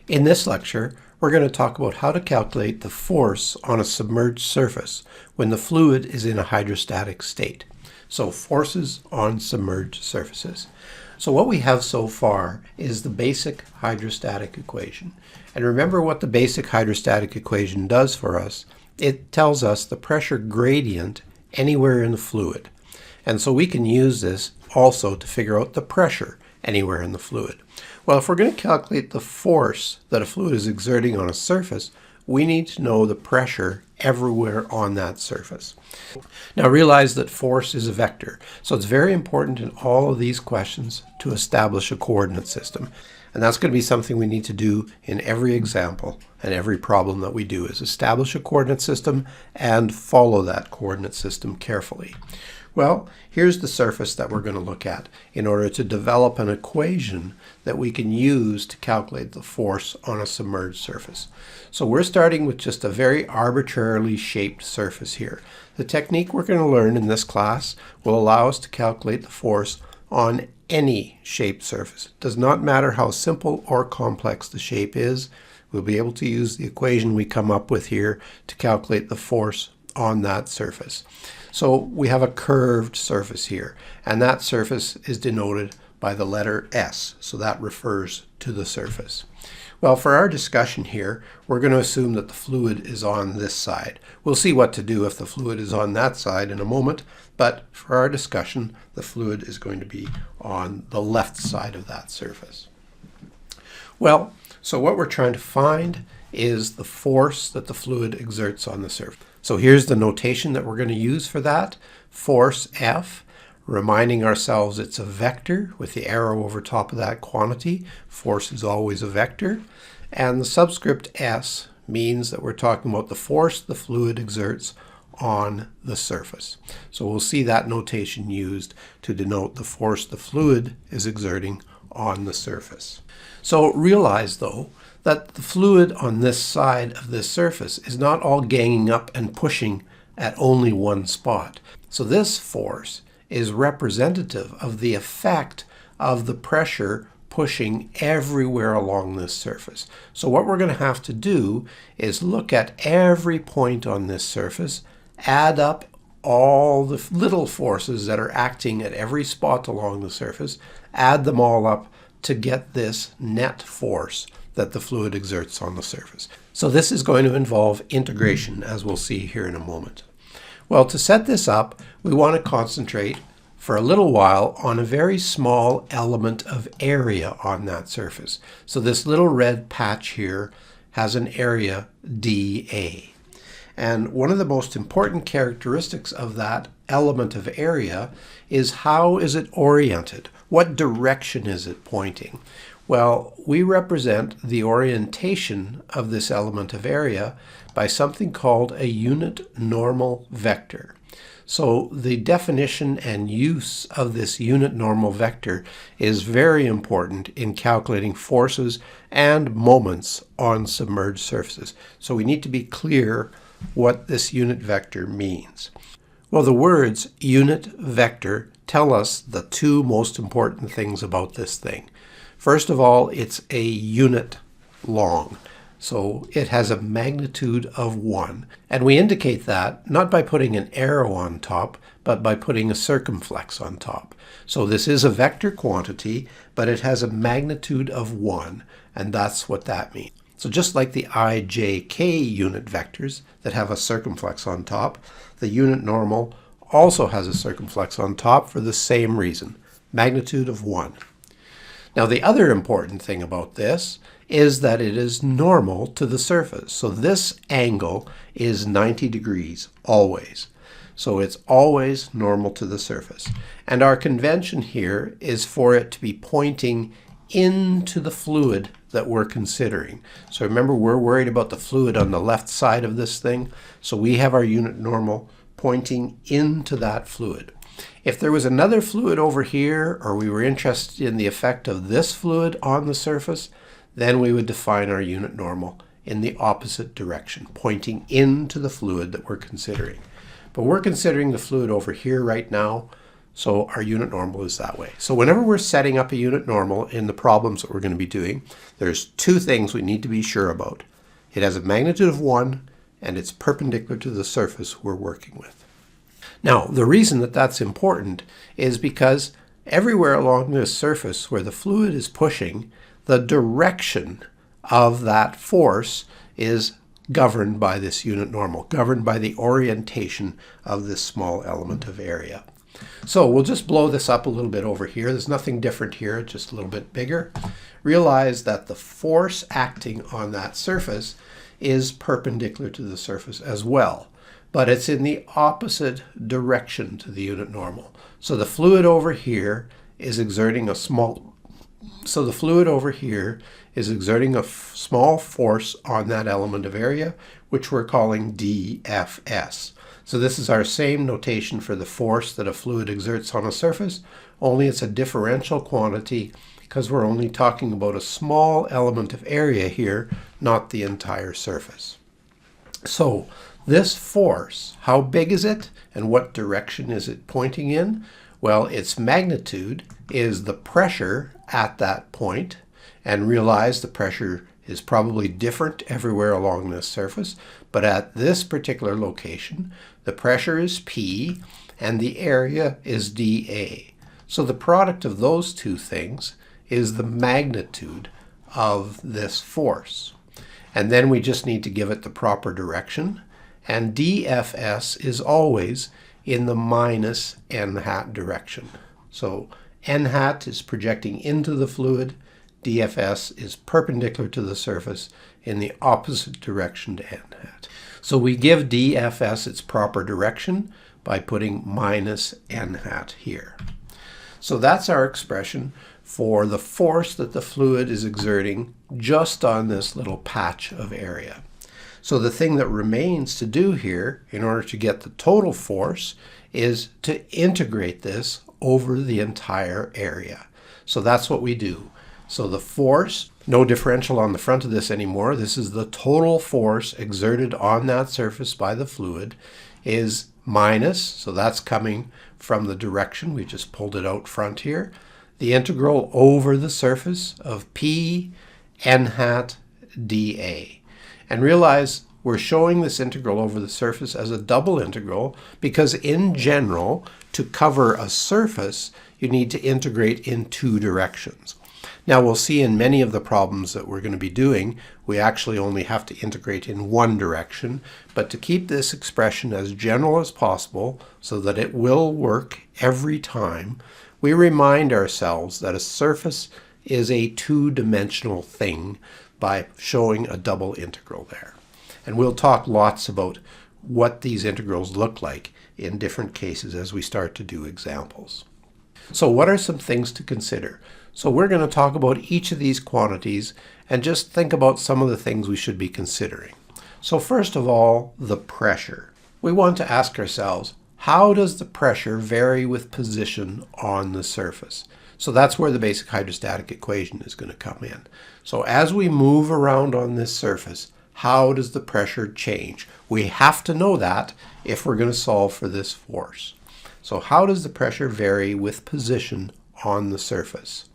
In this lecture, we're going to talk about how to calculate the force on a submerged surface when the fluid is in a hydrostatic state. So forces on submerged surfaces. So what we have so far is the basic hydrostatic equation. And remember what the basic hydrostatic equation does for us. It tells us the pressure gradient anywhere in the fluid. And so we can use this also to figure out the pressure anywhere in the fluid. Well, if we're going to calculate the force that a fluid is exerting on a surface, we need to know the pressure everywhere on that surface. Now realize that force is a vector, so it's very important in all of these questions to establish a coordinate system. And that's going to be something we need to do in every example and every problem that we do, is establish a coordinate system and follow that coordinate system carefully. Well, here's the surface that we're going to look at in order to develop an equation that we can use to calculate the force on a submerged surface. So we're starting with just a very arbitrarily shaped surface here. The technique we're going to learn in this class will allow us to calculate the force on any shaped surface. It does not matter how simple or complex the shape is. We'll be able to use the equation we come up with here to calculate the force on that surface. So we have a curved surface here, and that surface is denoted by the letter S, so that refers to the surface. Well, for our discussion here, we're going to assume that the fluid is on this side. We'll see what to do if the fluid is on that side in a moment, but for our discussion, the fluid is going to be on the left side of that surface. Well, so what we're trying to find is the force that the fluid exerts on the surface. So here's the notation that we're going to use for that. Force F, reminding ourselves it's a vector with the arrow over top of that quantity. Force is always a vector. And the subscript S means that we're talking about the force the fluid exerts on the surface. So we'll see that notation used to denote the force the fluid is exerting on the surface. So realize, though, that the fluid on this side of this surface is not all ganging up and pushing at only one spot. So this force is representative of the effect of the pressure pushing everywhere along this surface. So what we're going to have to do is look at every point on this surface, add up all the little forces that are acting at every spot along the surface, add them all up to get this net force that the fluid exerts on the surface. So this is going to involve integration, as we'll see here in a moment. Well, to set this up, we want to concentrate for a little while on a very small element of area on that surface. So this little red patch here has an area dA. And one of the most important characteristics of that element of area is how is it oriented? What direction is it pointing? Well, we represent the orientation of this element of area by something called a unit normal vector. So the definition and use of this unit normal vector is very important in calculating forces and moments on submerged surfaces. So we need to be clear what this unit vector means. Well, the words unit vector tell us the two most important things about this thing. First of all, it's a unit long. So it has a magnitude of 1. And we indicate that not by putting an arrow on top, but by putting a circumflex on top. So this is a vector quantity, but it has a magnitude of 1, and that's what that means. So just like the I, J, K unit vectors that have a circumflex on top, the unit normal also has a circumflex on top for the same reason, magnitude of 1. Now the other important thing about this is that it is normal to the surface. So this angle is 90 degrees always. So it's always normal to the surface. And our convention here is for it to be pointing into the fluid that we're considering. So remember, we're worried about the fluid on the left side of this thing. So we have our unit normal pointing into that fluid. If there was another fluid over here, or we were interested in the effect of this fluid on the surface, then we would define our unit normal in the opposite direction, pointing into the fluid that we're considering. But we're considering the fluid over here right now, So our unit normal is that way. So whenever we're setting up a unit normal in the problems that we're going to be doing, there's two things we need to be sure about. It has a magnitude of 1 and it's perpendicular to the surface we're working with. Now, the reason that that's important is because everywhere along this surface where the fluid is pushing, the direction of that force is governed by this unit normal, governed by the orientation of this small element of area. So we'll just blow this up a little bit over here. There's nothing different here, just a little bit bigger. Realize that the force acting on that surface is perpendicular to the surface as well, but it's in the opposite direction to the unit normal. So the fluid over here is exerting a small force on that element of area, which we're calling dFs. So this is our same notation for the force that a fluid exerts on a surface, only it's a differential quantity because we're only talking about a small element of area here, not the entire surface. So this force, how big is it and what direction is it pointing in? Well, its magnitude is the pressure at that point, and realize the pressure is probably different everywhere along this surface, but at this particular location, the pressure is P and the area is dA. So the product of those two things is the magnitude of this force. And then we just need to give it the proper direction, and dFs is always in the minus n hat direction. So n hat is projecting into the fluid, dFs is perpendicular to the surface in the opposite direction to n hat. So we give dFs its proper direction by putting minus n hat here. So that's our expression for the force that the fluid is exerting just on this little patch of area. So the thing that remains to do here in order to get the total force is to integrate this over the entire area. So that's what we do. So the force, no differential on the front of this anymore, this is the total force exerted on that surface by the fluid, is minus, so that's coming from the direction, we just pulled it out front here, the integral over the surface of P n hat dA. And realize we're showing this integral over the surface as a double integral because in general, to cover a surface, you need to integrate in two directions. Now we'll see in many of the problems that we're going to be doing, we actually only have to integrate in one direction, but to keep this expression as general as possible so that it will work every time, we remind ourselves that a surface is a two-dimensional thing by showing a double integral there. And we'll talk lots about what these integrals look like in different cases as we start to do examples. So what are some things to consider? So we're going to talk about each of these quantities and just think about some of the things we should be considering. So first of all, the pressure. We want to ask ourselves, how does the pressure vary with position on the surface? So that's where the basic hydrostatic equation is going to come in. So as we move around on this surface, how does the pressure change? We have to know that if we're going to solve for this force. So how does the pressure vary with position on the surface?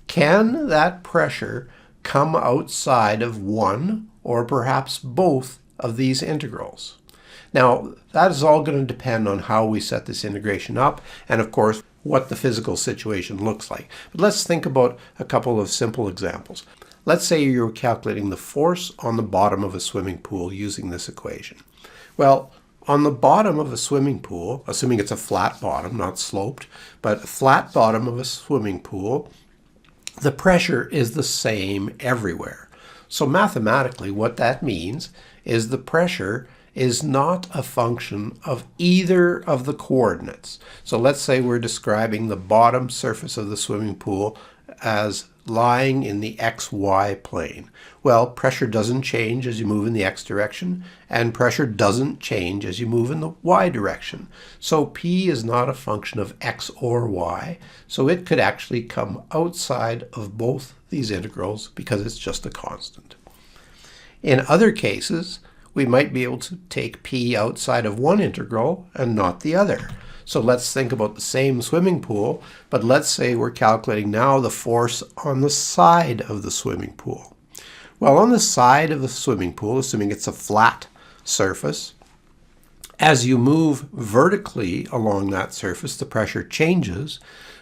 Can that pressure come outside of one or perhaps both of these integrals? Now, that is all going to depend on how we set this integration up and, of course, what the physical situation looks like. But let's think about a couple of simple examples. Let's say you're calculating the force on the bottom of a swimming pool using this equation. Well, on the bottom of a swimming pool, assuming it's a flat bottom, not sloped, but a flat bottom of a swimming pool, the pressure is the same everywhere. So mathematically, what that means is the pressure is not a function of either of the coordinates. So let's say we're describing the bottom surface of the swimming pool as lying in the xy plane. Well, pressure doesn't change as you move in the x direction, and pressure doesn't change as you move in the y direction. So P is not a function of x or y, so it could actually come outside of both these integrals because it's just a constant. In other cases, we might be able to take P outside of one integral and not the other. So let's think about the same swimming pool, but let's say we're calculating now the force on the side of the swimming pool. Well, on the side of the swimming pool, assuming it's a flat surface, as you move vertically along that surface, the pressure changes,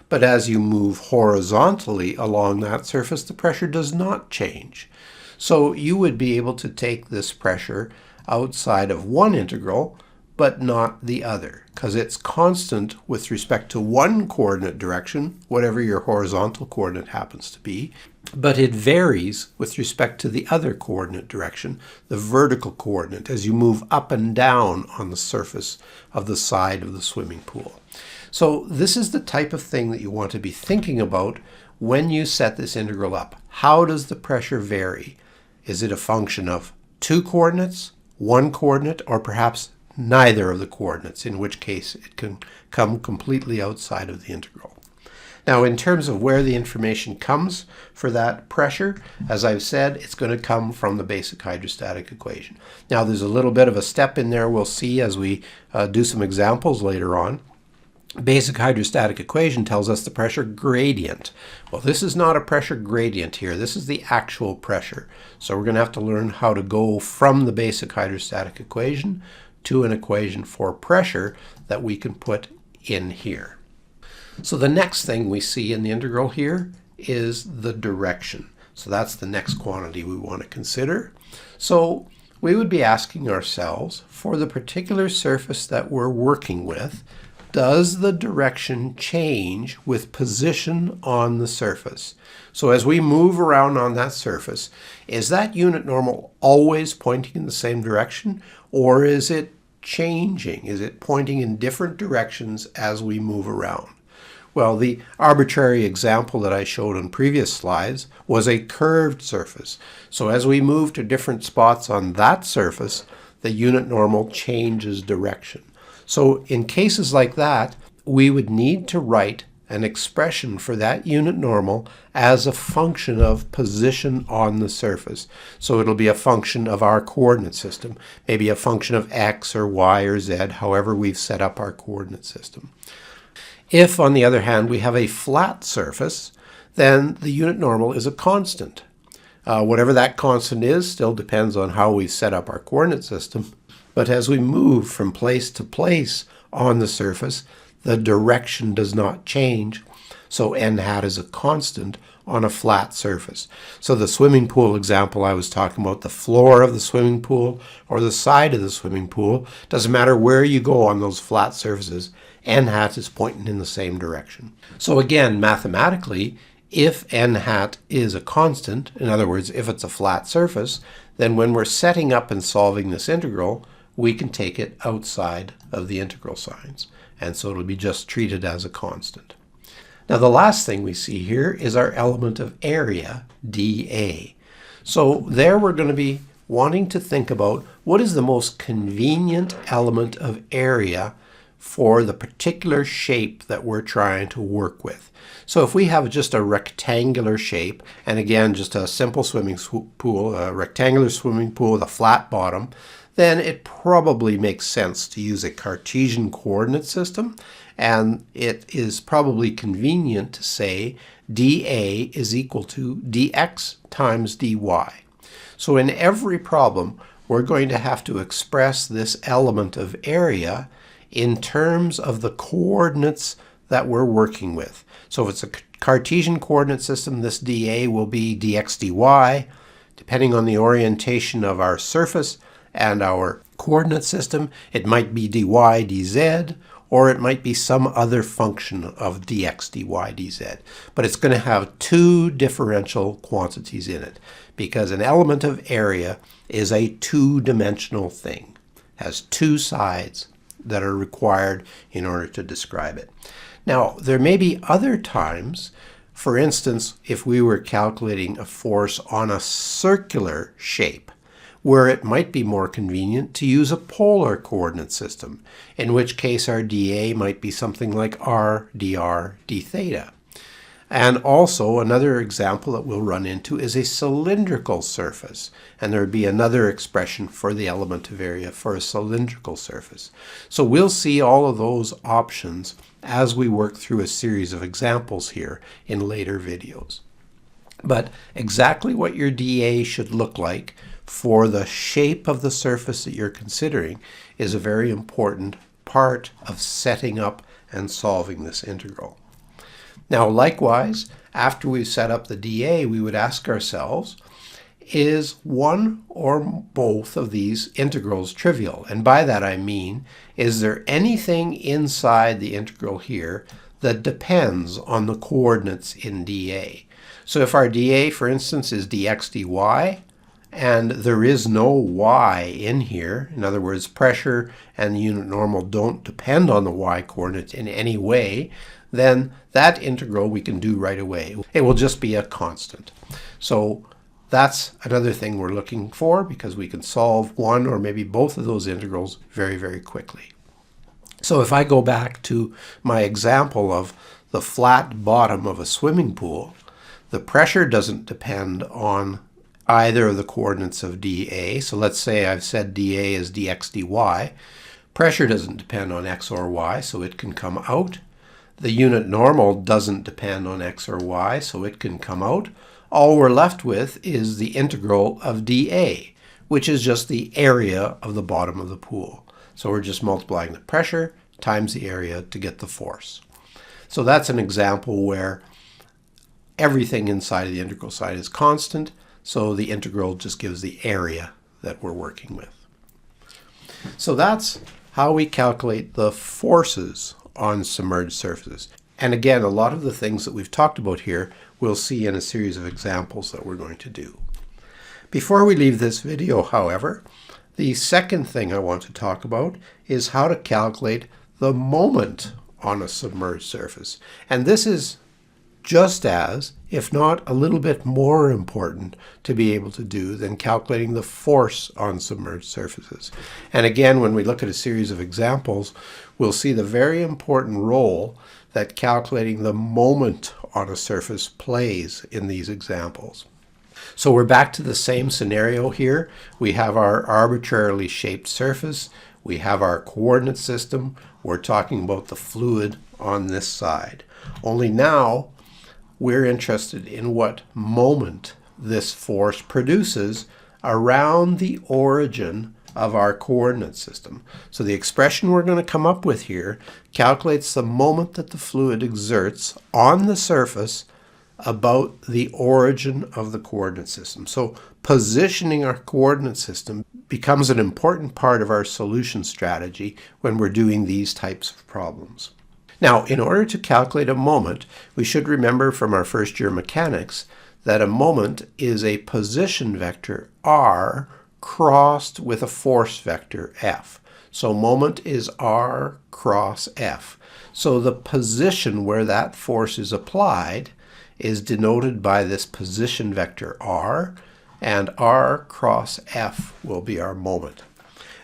but as you move horizontally along that surface, the pressure does not change. So you would be able to take this pressure outside of one integral, but not the other, because it's constant with respect to one coordinate direction, whatever your horizontal coordinate happens to be, but it varies with respect to the other coordinate direction, the vertical coordinate, as you move up and down on the surface of the side of the swimming pool. So this is the type of thing that you want to be thinking about when you set this integral up. How does the pressure vary? Is it a function of two coordinates, one coordinate, or perhaps neither of the coordinates, in which case it can come completely outside of the integral. Now, in terms of where the information comes for that pressure, as I've said, it's going to come from the basic hydrostatic equation. Now, there's a little bit of a step in there we'll see as we do some examples later on. Basic hydrostatic equation tells us the pressure gradient. Well, this is not a pressure gradient here. This is the actual pressure. So we're going to have to learn how to go from the basic hydrostatic equation to an equation for pressure that we can put in here. So the next thing we see in the integral here is the direction. So that's the next quantity we want to consider. So we would be asking ourselves, for the particular surface that we're working with, does the direction change with position on the surface? So as we move around on that surface, is that unit normal always pointing in the same direction, or is it changing? Is it pointing in different directions as we move around? Well, the arbitrary example that I showed on previous slides was a curved surface. So as we move to different spots on that surface, the unit normal changes direction. So in cases like that, we would need to write an expression for that unit normal as a function of position on the surface. So it'll be a function of our coordinate system, maybe a function of x or y or z, however we've set up our coordinate system. If, on the other hand, we have a flat surface, then the unit normal is a constant. Whatever that constant is still depends on how we set up our coordinate system. But as we move from place to place on the surface, the direction does not change. So n hat is a constant on a flat surface. So the swimming pool example I was talking about, the floor of the swimming pool or the side of the swimming pool, doesn't matter where you go on those flat surfaces, n hat is pointing in the same direction. So again, mathematically, if n hat is a constant, in other words, if it's a flat surface, then when we're setting up and solving this integral, we can take it outside of the integral signs. And so it'll be just treated as a constant. Now the last thing we see here is our element of area, dA. So there we're going to be wanting to think about what is the most convenient element of area for the particular shape that we're trying to work with. So if we have just a rectangular shape, and again just a simple swimming pool, a rectangular swimming pool with a flat bottom, then it probably makes sense to use a Cartesian coordinate system, and it is probably convenient to say dA is equal to dx times dy. So in every problem, we're going to have to express this element of area in terms of the coordinates that we're working with. So if it's a Cartesian coordinate system, this dA will be dx dy. Depending on the orientation of our surface and our coordinate system, it might be dy dz, or it might be some other function of dx dy dz. But it's going to have two differential quantities in it, because an element of area is a two-dimensional thing, has two sides that are required in order to describe it. Now, there may be other times, for instance, if we were calculating a force on a circular shape, where it might be more convenient to use a polar coordinate system, in which case our dA might be something like r dr d theta. And also another example that we'll run into is a cylindrical surface. And there would be another expression for the element of area for a cylindrical surface. So we'll see all of those options as we work through a series of examples here in later videos. But exactly what your dA should look like for the shape of the surface that you're considering is a very important part of setting up and solving this integral. Now, likewise, after we've set up the dA, we would ask ourselves, is one or both of these integrals trivial? And by that I mean, is there anything inside the integral here that depends on the coordinates in dA? So if our dA, for instance, is dx dy, and there is no y in here, in other words, pressure and the unit normal don't depend on the y coordinate in any way, then that integral we can do right away. It will just be a constant. So that's another thing we're looking for, because we can solve one or maybe both of those integrals very, very quickly. So if I go back to my example of the flat bottom of a swimming pool, the pressure doesn't depend on either of the coordinates of dA. So let's say I've said dA is dx dy. Pressure doesn't depend on x or y, so it can come out. The unit normal doesn't depend on x or y, so it can come out. All we're left with is the integral of dA, which is just the area of the bottom of the pool. So we're just multiplying the pressure times the area to get the force. So that's an example where everything inside of the integral side is constant, so the integral just gives the area that we're working with. So that's how we calculate the forces on submerged surfaces. And again, a lot of the things that we've talked about here we'll see in a series of examples that we're going to do. Before we leave this video, however, the second thing I want to talk about is how to calculate the moment on a submerged surface. And this is just as, if not a little bit more important to be able to do than calculating the force on submerged surfaces. And again, when we look at a series of examples, we'll see the very important role that calculating the moment on a surface plays in these examples. So we're back to the same scenario here. We have our arbitrarily shaped surface. We have our coordinate system. We're talking about the fluid on this side. Only now we're interested in what moment this force produces around the origin of our coordinate system. So the expression we're going to come up with here calculates the moment that the fluid exerts on the surface about the origin of the coordinate system. So positioning our coordinate system becomes an important part of our solution strategy when we're doing these types of problems. Now, in order to calculate a moment, we should remember from our first year mechanics that a moment is a position vector r crossed with a force vector F. So moment is R cross F. So the position where that force is applied is denoted by this position vector R, and R cross F will be our moment.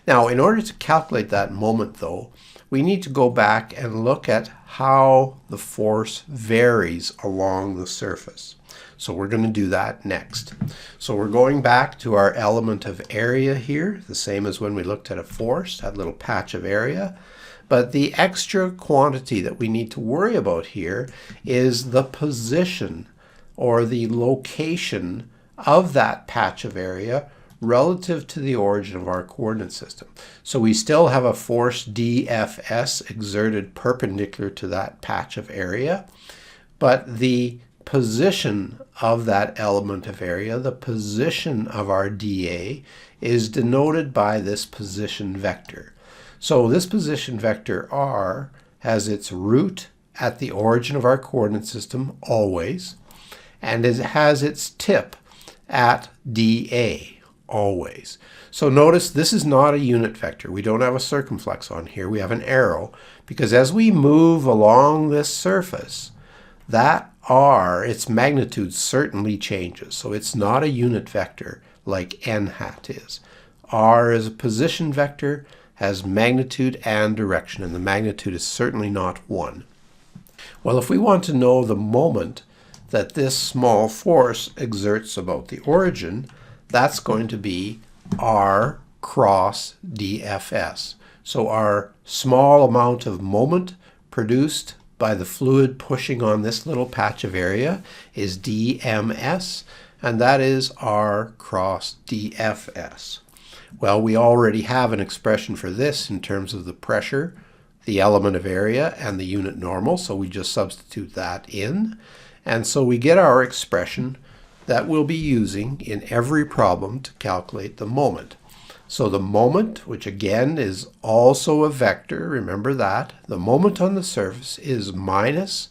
Now, in order to calculate that moment, though, we need to go back and look at how the force varies along the surface. So we're going to do that next. So we're going back to our element of area here, the same as when we looked at a force, that little patch of area. But the extra quantity that we need to worry about here is the position or the location of that patch of area relative to the origin of our coordinate system. So we still have a force dFs exerted perpendicular to that patch of area, but the position of that element of area, the position of our dA, is denoted by this position vector. So this position vector r has its root at the origin of our coordinate system always, and it has its tip at dA always. So notice this is not a unit vector. We don't have a circumflex on here. We have an arrow, because as we move along this surface, that r, its magnitude certainly changes. So it's not a unit vector like n hat is. R is a position vector, has magnitude and direction, and the magnitude is certainly not 1. Well, if we want to know the moment that this small force exerts about the origin, that's going to be R cross dFs. So our small amount of moment produced by the fluid pushing on this little patch of area is dms, and that is R cross dFs. Well, we already have an expression for this in terms of the pressure, the element of area, and the unit normal, so we just substitute that in. And so we get our expression that we'll be using in every problem to calculate the moment. So the moment, which again is also a vector, remember that, the moment on the surface is minus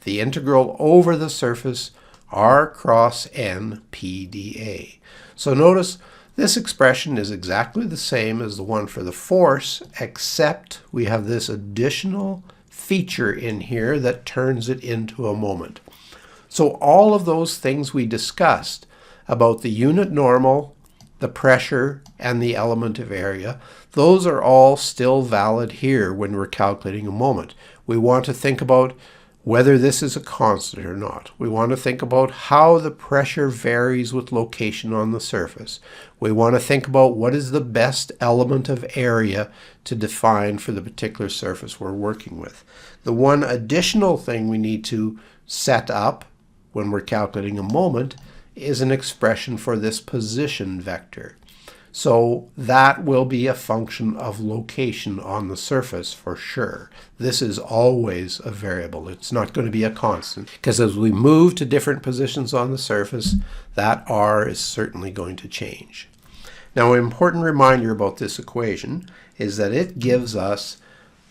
the integral over the surface R cross n p dA. So notice this expression is exactly the same as the one for the force, except we have this additional feature in here that turns it into a moment. So all of those things we discussed about the unit normal, the pressure, and the element of area, those are all still valid here when we're calculating a moment. We want to think about whether this is a constant or not. We want to think about how the pressure varies with location on the surface. We want to think about what is the best element of area to define for the particular surface we're working with. The one additional thing we need to set up when we're calculating a moment is an expression for this position vector. So that will be a function of location on the surface for sure. This is always a variable. It's not going to be a constant, because as we move to different positions on the surface, that R is certainly going to change. Now, an important reminder about this equation is that it gives us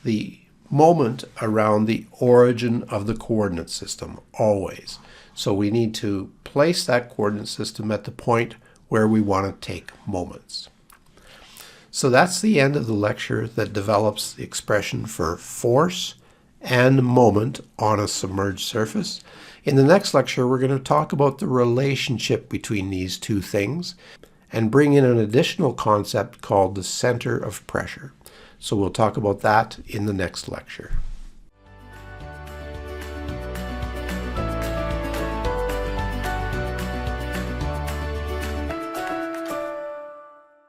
the moment around the origin of the coordinate system, always. So we need to place that coordinate system at the point where we want to take moments. So that's the end of the lecture that develops the expression for force and moment on a submerged surface. In the next lecture, we're going to talk about the relationship between these two things and bring in an additional concept called the center of pressure. So we'll talk about that in the next lecture.